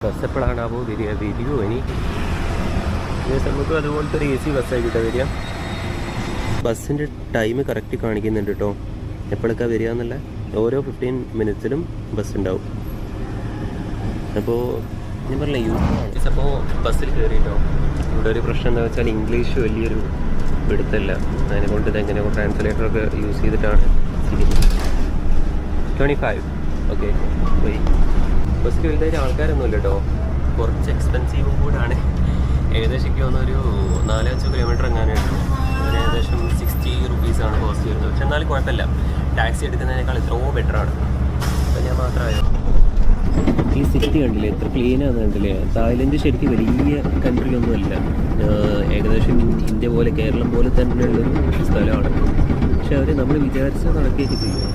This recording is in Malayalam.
ബസ് എപ്പോഴാണാവോ വരുമോ ഇനി? നമുക്ക് അതുപോലത്തെ ഒരു AC ബസ്സായിട്ടാണ് വരിക. ബസ്സിൻ്റെ ടൈം കറക്റ്റ് കാണിക്കുന്നുണ്ട് കേട്ടോ, എപ്പോഴൊക്കെ വരിക എന്നുള്ള. ഓരോ 15 മിനിറ്റ്സിലും ബസ് ഉണ്ടാവും. അപ്പോൾ ഞാൻ പറഞ്ഞില്ല അപ്പോൾ ബസ്സിൽ കയറിയിട്ടോ. ഇവിടെ ഒരു പ്രശ്നം എന്താ വെച്ചാൽ ഇംഗ്ലീഷ് വലിയൊരു പിടുത്തല്ല. അതിനെക്കൊണ്ട് ഇതെങ്ങനെ ട്രാൻസ്ലേറ്ററൊക്കെ യൂസ് ചെയ്തിട്ടാണ് 25. ഓക്കെ, പോയി. ബസ്സിൽ വലുതായിട്ട് ആൾക്കാരൊന്നുമില്ല കേട്ടോ, കുറച്ച് എക്സ്പെൻസീവും കൂടാണ്. ഏകദേശം എനിക്ക് തോന്നുന്നൊരു 4-5 കിലോമീറ്റർ എങ്ങാനായിട്ടു. അതിന് ഏകദേശം 60 റുപ്പീസാണ് കോസ്റ്റ് വരുന്നത്. പക്ഷെ എന്നാലും കുഴപ്പമില്ല, ടാക്സി എടുക്കുന്നതിനേക്കാൾ എത്രയോ ബെറ്ററാണ്. അപ്പം ഞാൻ മാത്രമായോ ഈ സിറ്റി കണ്ടില്ലേ, എത്ര ക്ലീനാന്ന് കണ്ടില്ലേ. തായ്ലൻഡ് ശരിക്കും വലിയ കൺട്രിയൊന്നുമല്ല, ഏകദേശം ഇന്ത്യ പോലെ കേരളം പോലെ തന്നെയുള്ളൊരു സ്ഥലമാണ്. പക്ഷെ അവർ നമ്മൾ വിചാരിച്ചാൽ നടക്കുകയൊക്കെ ചെയ്യും.